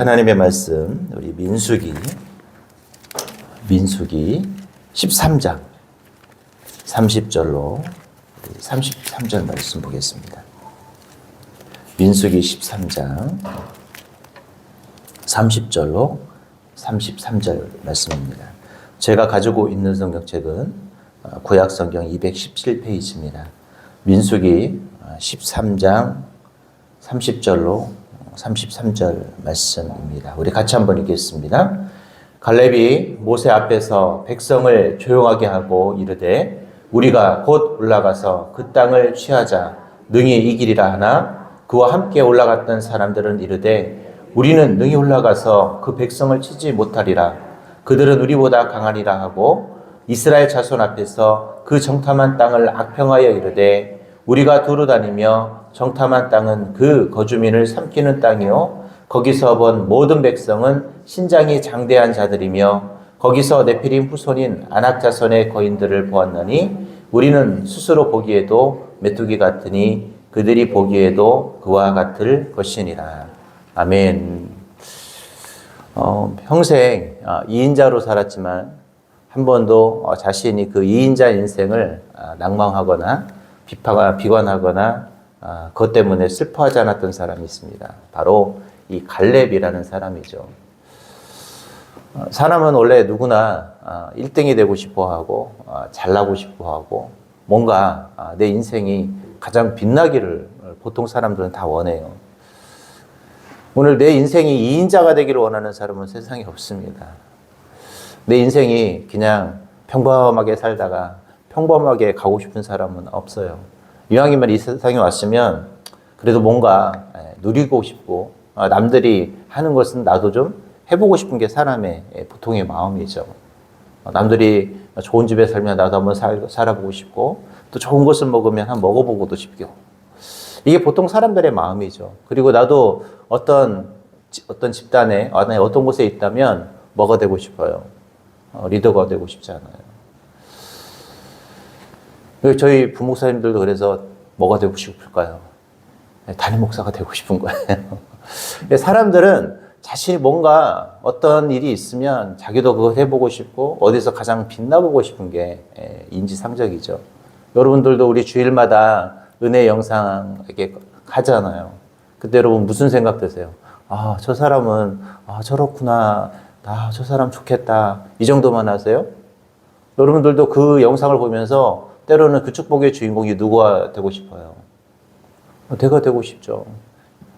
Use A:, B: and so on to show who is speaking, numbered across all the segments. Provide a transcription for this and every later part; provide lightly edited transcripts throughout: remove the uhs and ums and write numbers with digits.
A: 하나님의 말씀 우리 민수기 13장 30절로 33절 말씀 보겠습니다. 민수기 13장 30절로 33절 말씀입니다. 제가 가지고 있는 성경책은 구약 성경 217페이지입니다. 민수기 13장 30절로 33절 말씀입니다. 우리 같이 한번 읽겠습니다. 갈렙이 모세 앞에서 백성을 조용하게 하고 이르되 우리가 곧 올라가서 그 땅을 취하자 능히 이기리라 하나 그와 함께 올라갔던 사람들은 이르되 우리는 능히 올라가서 그 백성을 치지 못하리라. 그들은 우리보다 강하리라 하고 이스라엘 자손 앞에서 그 정탐한 땅을 악평하여 이르되 우리가 두루 다니며 정탐한 땅은 그 거주민을 삼키는 땅이요 거기서 본 모든 백성은 신장이 장대한 자들이며 거기서 네피림 후손인 아낙 자손의 거인들을 보았나니 우리는 스스로 보기에도 메뚜기 같으니 그들이 보기에도 그와 같을 것이니라. 아멘. 평생 2인자로 살았지만 한 번도 자신이 그 2인자 인생을 낭망하거나 비관하거나 그것 때문에 슬퍼하지 않았던 사람이 있습니다. 바로 이 갈렙이라는 사람이죠. 사람은 원래 누구나 1등이 되고 싶어하고 잘나고 싶어하고 뭔가 내 인생이 가장 빛나기를 보통 사람들은 다 원해요. 오늘 내 인생이 2인자가 되기를 원하는 사람은 세상에 없습니다. 내 인생이 그냥 평범하게 살다가 평범하게 가고 싶은 사람은 없어요. 이왕이면 이 세상에 왔으면 그래도 뭔가 누리고 싶고 남들이 하는 것은 나도 좀 해보고 싶은 게 사람의 보통의 마음이죠. 남들이 좋은 집에 살면 나도 한번 살아보고 싶고 또 좋은 것을 먹으면 한번 먹어보고도 싶고 이게 보통 사람들의 마음이죠. 그리고 나도 어떤 집단에 어떤 곳에 있다면 뭐가 되고 싶어요? 리더가 되고 싶지 않아요. 저희 부목사님들도 그래서 뭐가 되고 싶을까요? 담임 목사가 되고 싶은 거예요. 사람들은 자신이 뭔가 어떤 일이 있으면 자기도 그거 해보고 싶고 어디서 가장 빛나보고 싶은 게 인지상정이죠. 여러분들도 우리 주일마다 은혜 영상 이렇게 하잖아요. 그때 여러분 무슨 생각 드세요? 저 사람은 저렇구나. 저 사람 좋겠다. 이 정도만 하세요? 여러분들도 그 영상을 보면서 때로는 그 축복의 주인공이 누구가 되고 싶어요? 내가 되고 싶죠.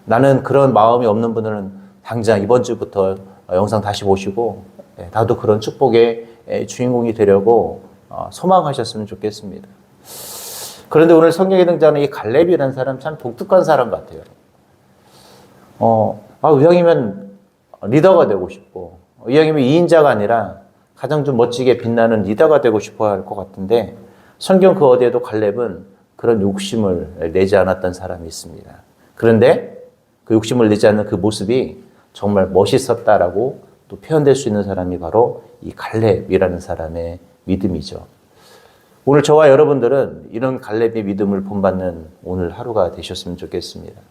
A: 나는 그런 마음이 없는 분들은 당장 이번 주부터 영상 다시 보시고 나도 그런 축복의 주인공이 되려고 소망하셨으면 좋겠습니다. 그런데 오늘 성경에 등장하는 이 갈렙이라는 사람 참 독특한 사람 같아요. 이왕이면 리더가 되고 싶고 이왕이면 2인자가 아니라 가장 좀 멋지게 빛나는 리더가 되고 싶어 할 것 같은데 성경 그 어디에도 갈렙은 그런 욕심을 내지 않았던 사람이 있습니다. 그런데 그 욕심을 내지 않는 그 모습이 정말 멋있었다라고 또 표현될 수 있는 사람이 바로 이 갈렙이라는 사람의 믿음이죠. 오늘 저와 여러분들은 이런 갈렙의 믿음을 본받는 오늘 하루가 되셨으면 좋겠습니다.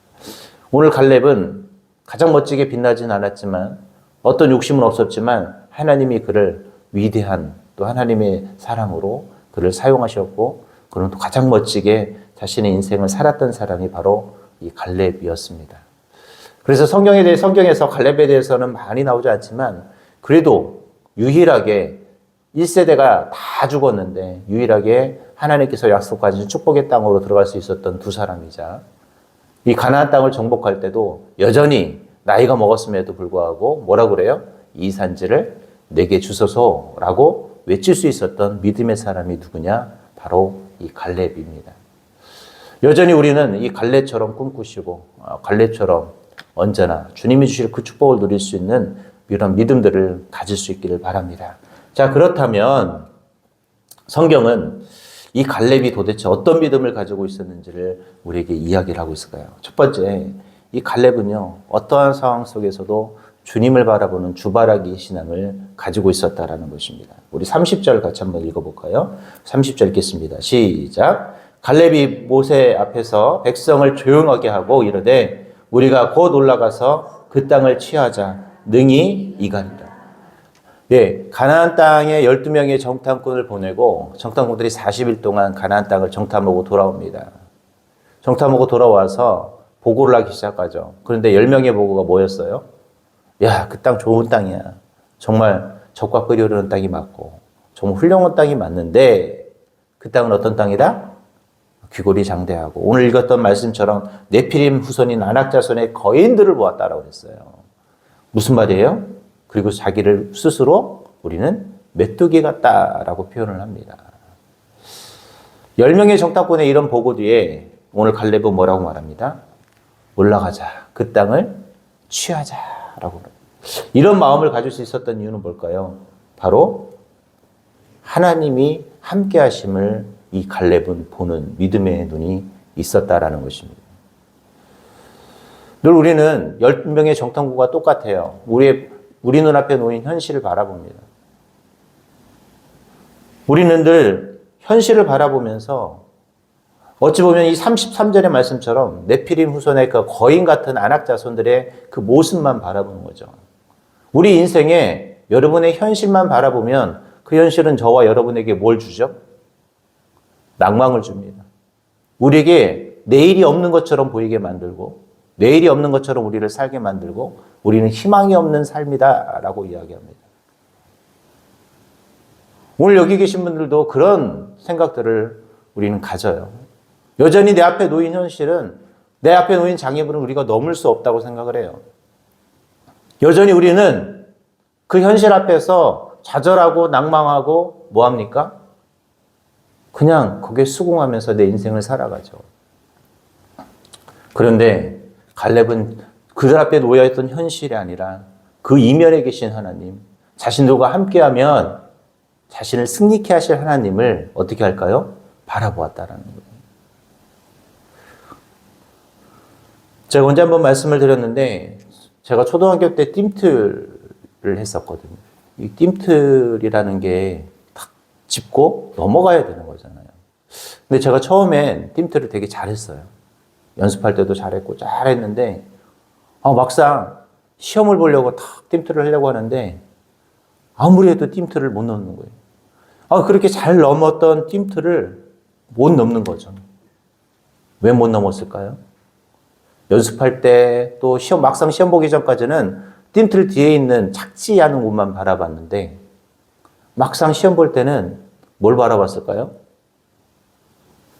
A: 오늘 갈렙은 가장 멋지게 빛나진 않았지만 어떤 욕심은 없었지만 하나님이 그를 위대한 또 하나님의 사랑으로 그를 사용하셨고 그는 또 가장 멋지게 자신의 인생을 살았던 사람이 바로 이 갈렙이었습니다. 그래서 성경에서 갈렙에 대해서는 많이 나오지 않지만 그래도 유일하게 1세대가 다 죽었는데 유일하게 하나님께서 약속하신 축복의 땅으로 들어갈 수 있었던 두 사람이자 이 가나안 땅을 정복할 때도 여전히 나이가 먹었음에도 불구하고 뭐라고 그래요? 이 산지를 내게 주소서라고 외칠 수 있었던 믿음의 사람이 누구냐? 바로 이 갈렙입니다. 여전히 우리는 이 갈렙처럼 꿈꾸시고 갈렙처럼 언제나 주님이 주실 그 축복을 누릴 수 있는 이런 믿음들을 가질 수 있기를 바랍니다. 자, 그렇다면 성경은 이 갈렙이 도대체 어떤 믿음을 가지고 있었는지를 우리에게 이야기를 하고 있을까요? 첫 번째, 이 갈렙은요, 어떠한 상황 속에서도 주님을 바라보는 주바라기 신앙을 가지고 있었다라는 것입니다. 우리 30절 같이 한번 읽어볼까요? 30절 읽겠습니다. 시작. 갈렙이 모세 앞에서 백성을 조용하게 하고 이르되 우리가 곧 올라가서 그 땅을 취하자. 능히 이가리라. 예, 가나안 땅에 12명의 정탐꾼을 보내고 정탐꾼들이 40일 동안 가나안 땅을 정탐하고 돌아옵니다. 정탐하고 돌아와서 보고를 하기 시작하죠. 그런데 10명의 보고가 뭐였어요? 야, 그 땅 좋은 땅이야. 정말 적과 꿀이 흐르는 땅이 맞고 정말 훌륭한 땅이 맞는데 그 땅은 어떤 땅이다? 귀골이 장대하고 오늘 읽었던 말씀처럼 네피림 후손인 아낙자손의 거인들을 보았다라고 그랬어요. 무슨 말이에요? 그리고 자기를 스스로 우리는 메뚜기 같다라고 표현을 합니다. 10명의 정탐꾼의 이런 보고 뒤에 오늘 갈렙은 뭐라고 말합니다? 올라가자. 그 땅을 취하자라고. 이런 마음을 가질 수 있었던 이유는 뭘까요? 바로 하나님이 함께 하심을 이 갈렙은 보는 믿음의 눈이 있었다라는 것입니다. 늘 우리는 10명의 정탐꾼과 똑같아요. 우리 눈앞에 놓인 현실을 바라봅니다. 우리는 늘 현실을 바라보면서 어찌 보면 이 33절의 말씀처럼 네피림 후손의 그 거인 같은 안악 자손들의 그 모습만 바라보는 거죠. 우리 인생에 여러분의 현실만 바라보면 그 현실은 저와 여러분에게 뭘 주죠? 낭망을 줍니다. 우리에게 내일이 없는 것처럼 보이게 만들고 내일이 없는 것처럼 우리를 살게 만들고 우리는 희망이 없는 삶이다라고 이야기합니다. 오늘 여기 계신 분들도 그런 생각들을 우리는 가져요. 여전히 내 앞에 놓인 현실은 내 앞에 놓인 장애물은 우리가 넘을 수 없다고 생각을 해요. 여전히 우리는 그 현실 앞에서 좌절하고 낭망하고 뭐합니까? 그냥 거기에 수긍하면서 내 인생을 살아가죠. 그런데 갈렙은 그들 앞에 놓여있던 현실이 아니라 그 이면에 계신 하나님, 자신들과 함께하면 자신을 승리케 하실 하나님을 어떻게 할까요? 바라보았다라는 거예요. 제가 언제 한번 말씀을 드렸는데 제가 초등학교 때 띰틀을 했었거든요. 이 띰틀이라는 게 탁 짚고 넘어가야 되는 거잖아요. 근데 제가 처음엔 띰틀을 되게 잘했어요. 연습할 때도 잘했는데 막상 시험을 보려고 탁 띰틀을 하려고 하는데 아무리 해도 띰틀을 못 넘는 거예요. 그렇게 잘 넘었던 띰틀을 못 넘는 거죠. 왜 못 넘었을까요? 연습할 때 또 막상 시험 보기 전까지는 띰틀 뒤에 있는 착지하는 곳만 바라봤는데 막상 시험 볼 때는 뭘 바라봤을까요?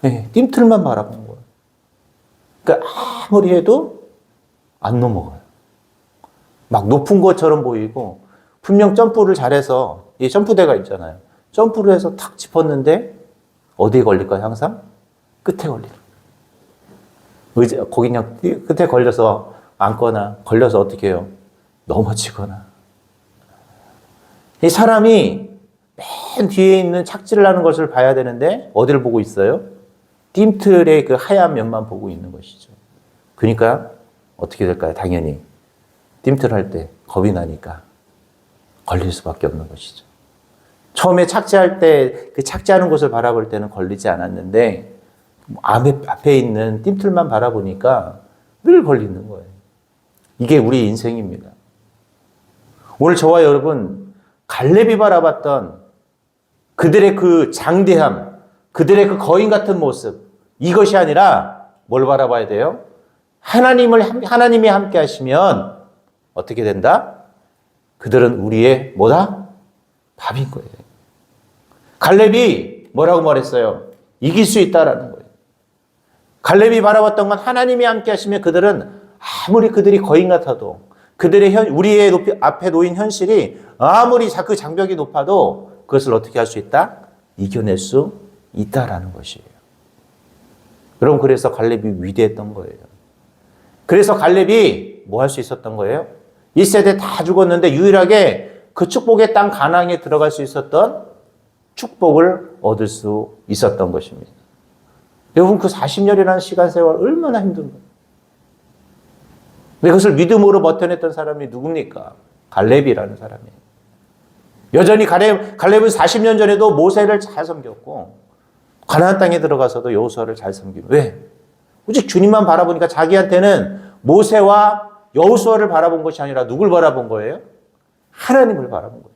A: 네, 띰틀만 바라본 거예요. 그러니까 아무리 해도 안 넘어가요. 막 높은 것처럼 보이고 분명 점프를 잘해서 이 점프대가 있잖아요. 점프를 해서 탁 짚었는데 어디에 걸릴까요? 항상 끝에 걸리는. 거기 그냥 끝에 걸려서 앉거나 걸려서 어떻게 해요? 넘어지거나. 이 사람이 맨 뒤에 있는 착지를 하는 것을 봐야 되는데 어디를 보고 있어요? 띰틀의 그 하얀 면만 보고 있는 것이죠. 그러니까 어떻게 될까요? 당연히 띰틀 할 때 겁이 나니까 걸릴 수밖에 없는 것이죠. 처음에 착지할 때 그 착지하는 곳을 바라볼 때는 걸리지 않았는데 앞에 있는 띰틀만 바라보니까 늘 걸리는 거예요. 이게 우리 인생입니다. 오늘 저와 여러분 갈렙이 바라봤던 그들의 그 장대함, 그들의 그 거인 같은 모습, 이것이 아니라 뭘 바라봐야 돼요? 하나님이 함께 하시면 어떻게 된다? 그들은 우리의 뭐다? 밥인 거예요. 갈렙이 뭐라고 말했어요? 이길 수 있다라는 거예요. 갈렙이 바라봤던 건 하나님이 함께 하시면 그들은 아무리 그들이 거인 같아도 우리의 앞에 놓인 현실이 아무리 그 장벽이 높아도 그것을 어떻게 할 수 있다? 이겨낼 수 있다라는 것이에요. 여러분, 그래서 갈렙이 위대했던 거예요. 그래서 갈렙이 뭐 할 수 있었던 거예요? 1세대 다 죽었는데 유일하게 그 축복의 땅 가나안에 들어갈 수 있었던 축복을 얻을 수 있었던 것입니다. 여러분, 그 40년이라는 시간 세월 얼마나 힘든 거예요. 근데 그것을 믿음으로 버텨냈던 사람이 누굽니까? 갈렙이라는 사람이에요. 여전히 갈렙은 40년 전에도 모세를 잘 섬겼고 가나안 땅에 들어가서도 여호수아를 잘 섬기고. 왜? 오직 주님만 바라보니까 자기한테는 모세와 여호수아를 바라본 것이 아니라 누굴 바라본 거예요? 하나님을 바라본 거죠.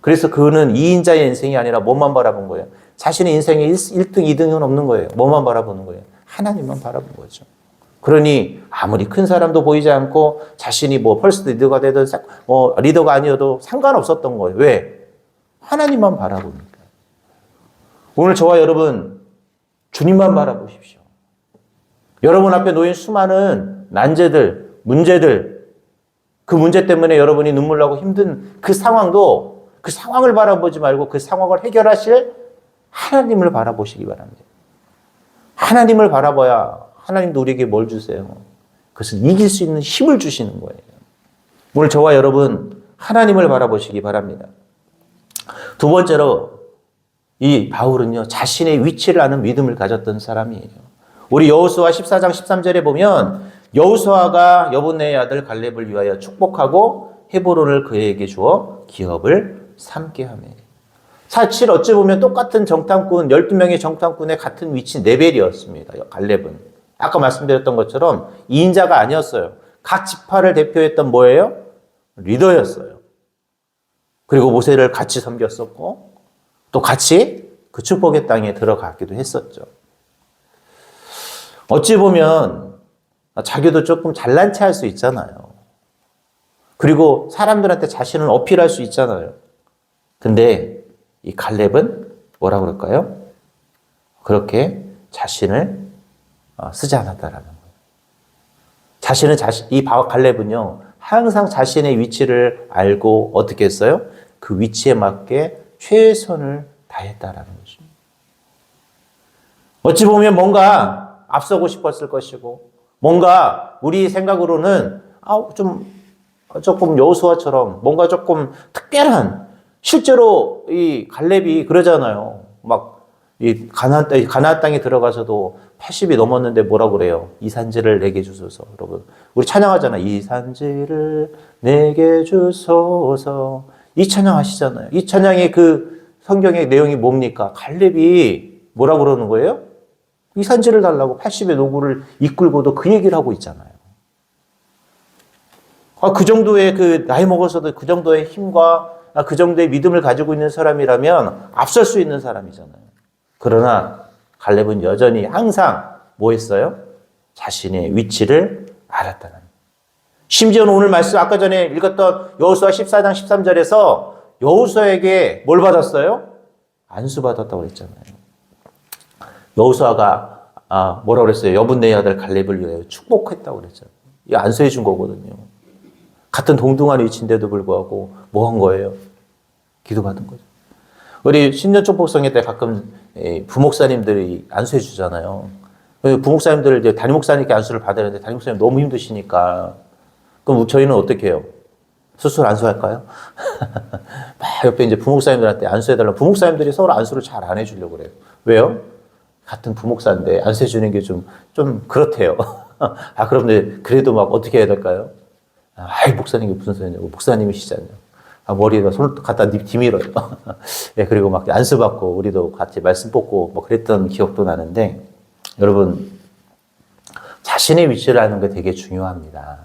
A: 그래서 그는 2인자의 인생이 아니라 뭐만 바라본 거예요? 자신의 인생에 1등, 2등은 없는 거예요. 뭐만 바라보는 거예요? 하나님만 바라본 거죠. 그러니 아무리 큰 사람도 보이지 않고 자신이 뭐 퍼스트 리더가 되든 리더가 아니어도 상관없었던 거예요. 왜? 하나님만 바라보니까. 오늘 저와 여러분 주님만 바라보십시오. 여러분 앞에 놓인 수많은 난제들, 문제들, 그 문제 때문에 여러분이 눈물 나고 힘든 그 상황도 그 상황을 바라보지 말고 그 상황을 해결하실 하나님을 바라보시기 바랍니다. 하나님을 바라봐야 하나님도 우리에게 뭘 주세요? 그것을 이길 수 있는 힘을 주시는 거예요. 오늘 저와 여러분 하나님을 바라보시기 바랍니다. 두 번째로 이 바울은요, 자신의 위치를 아는 믿음을 가졌던 사람이에요. 우리 여호수아 14장 13절에 보면 여호수아가 여분네의 아들 갈렙을 위하여 축복하고 헤브론을 그에게 주어 기업을 삼게 하며. 사실 어찌 보면 똑같은 정탐꾼, 12명의 정탐꾼의 같은 위치 레벨이었습니다. 갈렙은. 아까 말씀드렸던 것처럼 2인자가 아니었어요. 각 지파를 대표했던 뭐예요? 리더였어요. 그리고 모세를 같이 섬겼었고 또 같이 그 축복의 땅에 들어가기도 했었죠. 어찌 보면 자기도 조금 잘난 체 할 수 있잖아요. 그리고 사람들한테 자신을 어필할 수 있잖아요. 근데 이 갈렙은 뭐라 그럴까요? 그렇게 자신을 쓰지 않았다라는 거예요. 이 갈렙은요, 항상 자신의 위치를 알고 어떻게 했어요? 그 위치에 맞게 최선을 다했다라는 거죠. 어찌 보면 뭔가 앞서고 싶었을 것이고, 뭔가 우리 생각으로는 조금 여호수아처럼 뭔가 조금 특별한, 실제로 이 갈렙이 그러잖아요. 막 이 가나안 땅에 들어가서도 80이 넘었는데 뭐라고 그래요? 이 산지를 내게 주소서. 여러분, 우리 찬양하잖아요. 이 산지를 내게 주소서. 이 찬양하시잖아요. 이 찬양의 그 성경의 내용이 뭡니까? 갈렙이 뭐라고 그러는 거예요? 이 산지를 달라고 80의 노구를 이끌고도 그 얘기를 하고 있잖아요. 그 정도의 나이 먹어서도 그 정도의 힘과 그 정도의 믿음을 가지고 있는 사람이라면 앞설 수 있는 사람이잖아요. 그러나 갈렙은 여전히 항상 뭐 했어요? 자신의 위치를 알았다는. 심지어는 오늘 말씀 아까 전에 읽었던 여호수아 14장 13절에서 여호수아에게 뭘 받았어요? 안수 받았다고 그랬잖아요. 여호수아가 뭐라고 그랬어요? 여분네의 아들 갈렙을 위하여 축복했다고 그랬잖아요. 이 안수해 준 거거든요. 같은 동등한 위치인데도 불구하고 뭐 한 거예요? 기도받은 거죠. 우리 신년 축복성회 때 가끔 부목사님들이 안수해 주잖아요. 부목사님들 이제 담임 목사님께 안수를 받아야 되는데 담임 목사님 너무 힘드시니까 그럼 저희는 어떻게 해요? 스스로 안수할까요? 막 옆에 이제 부목사님들한테 안수해달라고 부목사님들이 서로 안수를 잘 안 해주려고 그래요. 왜요? 같은 부목사인데 안수해 주는 게 좀 그렇대요. 그럼 그래도 막 어떻게 해야 될까요? 목사님이 무슨 소리냐고. 목사님이시잖아요. 머리에다 손을 갖다 디밀어요. 예, 그리고 막 안수받고 우리도 같이 말씀 뽑고 뭐 그랬던 기억도 나는데 여러분 자신의 위치를 아는 게 되게 중요합니다.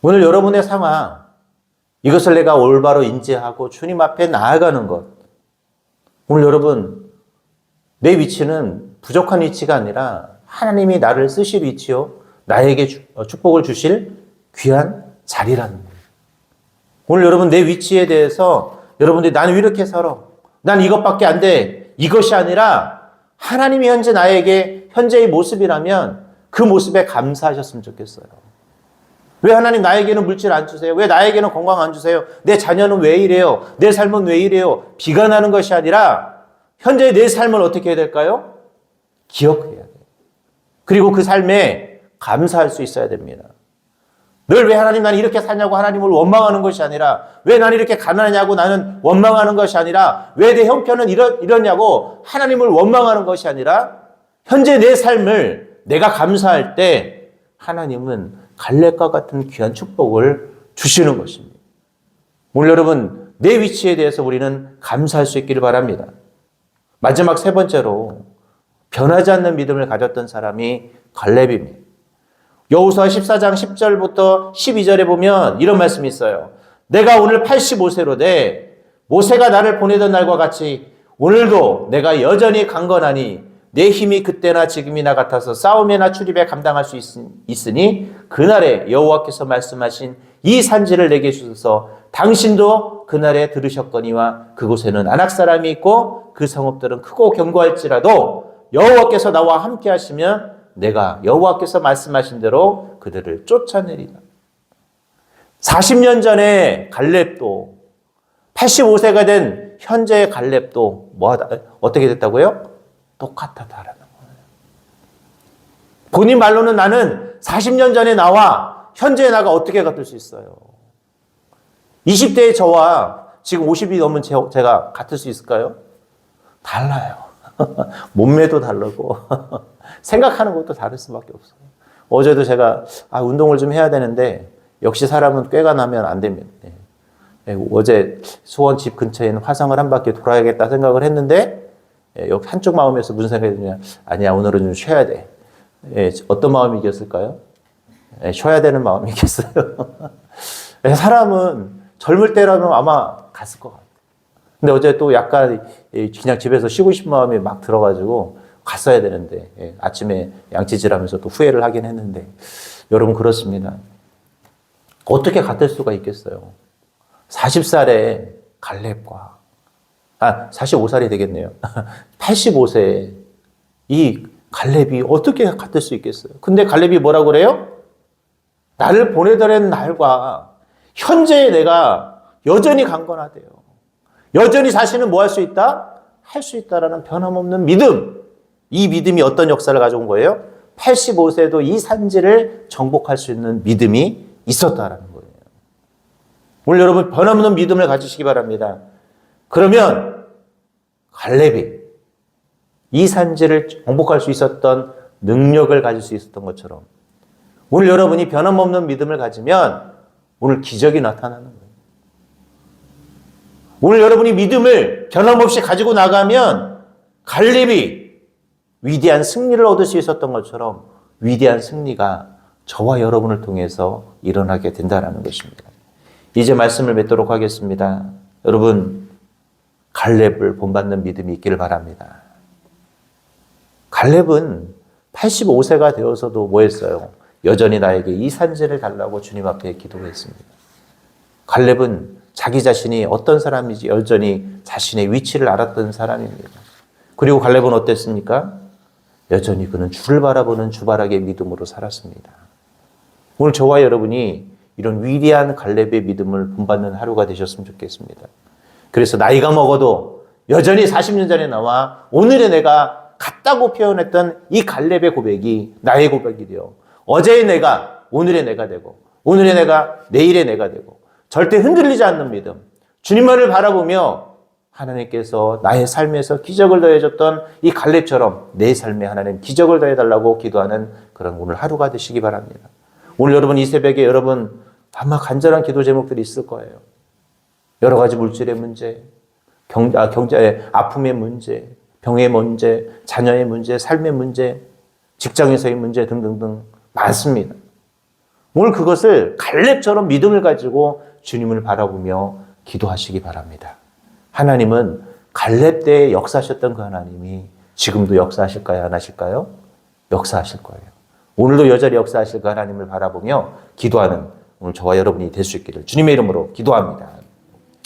A: 오늘 여러분의 상황 이것을 내가 올바로 인지하고 주님 앞에 나아가는 것. 오늘 여러분 내 위치는 부족한 위치가 아니라 하나님이 나를 쓰실 위치요. 나에게 축복을 주실 귀한 자리라는 거예요. 오늘 여러분 내 위치에 대해서 여러분들이 나는 왜 이렇게 살아? 난 이것밖에 안 돼. 이것이 아니라 하나님이 현재 나에게 현재의 모습이라면 그 모습에 감사하셨으면 좋겠어요. 왜 하나님 나에게는 물질 안 주세요? 왜 나에게는 건강 안 주세요? 내 자녀는 왜 이래요? 내 삶은 왜 이래요? 비관하는 것이 아니라 현재 내 삶을 어떻게 해야 될까요? 기억해야 돼요. 그리고 그 삶에 감사할 수 있어야 됩니다. 늘 왜 하나님 나는 이렇게 사냐고 하나님을 원망하는 것이 아니라 왜 나는 이렇게 가난하냐고 나는 원망하는 것이 아니라 왜 내 형편은 이러냐고 하나님을 원망하는 것이 아니라 현재 내 삶을 내가 감사할 때 하나님은 갈렙과 같은 귀한 축복을 주시는 것입니다. 오늘 여러분 내 위치에 대해서 우리는 감사할 수 있기를 바랍니다. 마지막 세 번째로 변하지 않는 믿음을 가졌던 사람이 갈렙입니다. 여호수아 14장 10절부터 12절에 보면 이런 말씀이 있어요. 내가 오늘 85세로 돼 모세가 나를 보내던 날과 같이 오늘도 내가 여전히 강건하니 내 힘이 그때나 지금이나 같아서 싸움이나 출입에 감당할 수 있으니 그날에 여호와께서 말씀하신 이 산지를 내게 주소서. 당신도 그날에 들으셨거니와 그곳에는 아낙 사람이 있고 그 성읍들은 크고 견고할지라도 여호와께서 나와 함께 하시면 내가 여호와께서 말씀하신 대로 그들을 쫓아내리라. 40년 전에 갈렙도 85세가 된 현재의 갈렙도 어떻게 됐다고요? 똑같았다라는 거예요. 본인 말로는 나는 40년 전에 나와 현재의 나가 어떻게 같을 수 있어요? 20대의 저와 지금 50이 넘은 제가 같을 수 있을까요? 달라요. 몸매도 다르고 생각하는 것도 다를 수밖에 없어요. 어제도 제가 운동을 좀 해야 되는데 역시 사람은 꾀가 나면 안 됩니다. 어제 수원 집 근처에 있는 화성을 한 바퀴 돌아야겠다 생각을 했는데 여기 한쪽 마음에서 무슨 생각이 드냐, 아니야 오늘은 좀 쉬어야 돼. 어떤 마음이 이겼을까요? 쉬어야 되는 마음이 이겼어요. 사람은 젊을 때라면 아마 갔을 것 같아요. 근데 어제 또 약간 그냥 집에서 쉬고 싶은 마음이 막 들어가지고 갔어야 되는데 아침에 양치질하면서 또 후회를 하긴 했는데 여러분 그렇습니다. 어떻게 같을 수가 있겠어요? 40살에 갈렙과 45살이 되겠네요. 85세 이 갈렙이 어떻게 같을 수 있겠어요? 근데 갈렙이 뭐라고 그래요? 나를 보내더란 날과 현재의 내가 여전히 강건하대요. 여전히 자신은 뭐 할 수 있다? 할 수 있다라는 변함없는 믿음. 이 믿음이 어떤 역사를 가져온 거예요? 85세도 이 산지를 정복할 수 있는 믿음이 있었다라는 거예요. 오늘 여러분 변함없는 믿음을 가지시기 바랍니다. 그러면 갈렙이 이 산지를 정복할 수 있었던 능력을 가질 수 있었던 것처럼 오늘 여러분이 변함없는 믿음을 가지면 오늘 기적이 나타나는 거예요. 오늘 여러분이 믿음을 변함없이 가지고 나가면 갈렙이 위대한 승리를 얻을 수 있었던 것처럼 위대한 승리가 저와 여러분을 통해서 일어나게 된다는 것입니다. 이제 말씀을 맺도록 하겠습니다. 여러분 갈렙을 본받는 믿음이 있기를 바랍니다. 갈렙은 85세가 되어서도 뭐 했어요? 여전히 나에게 이 산지를 달라고 주님 앞에 기도했습니다. 갈렙은 자기 자신이 어떤 사람인지 여전히 자신의 위치를 알았던 사람입니다. 그리고 갈렙은 어땠습니까? 여전히 그는 주를 바라보는 주바라기의 믿음으로 살았습니다. 오늘 저와 여러분이 이런 위대한 갈렙의 믿음을 본받는 하루가 되셨으면 좋겠습니다. 그래서 나이가 먹어도 여전히 40년 전에 나와 오늘의 내가 같다고 표현했던 이 갈렙의 고백이 나의 고백이 되어 어제의 내가 오늘의 내가 되고 오늘의 내가 내일의 내가 되고 절대 흔들리지 않는 믿음, 주님만을 바라보며 하나님께서 나의 삶에서 기적을 더해줬던 이 갈렙처럼 내 삶에 하나님 기적을 더해달라고 기도하는 그런 오늘 하루가 되시기 바랍니다. 오늘 여러분 이 새벽에 여러분 아마 간절한 기도 제목들이 있을 거예요. 여러 가지 물질의 문제, 경제의 아픔의 문제, 병의 문제, 자녀의 문제, 삶의 문제, 직장에서의 문제 등등등 많습니다. 오늘 그것을 갈렙처럼 믿음을 가지고 주님을 바라보며 기도하시기 바랍니다. 하나님은 갈렙 때에 역사하셨던 그 하나님이 지금도 역사하실까요? 안 하실까요? 역사하실 거예요. 오늘도 여전히 역사하실 그 하나님을 바라보며 기도하는 오늘 저와 여러분이 될 수 있기를 주님의 이름으로 기도합니다.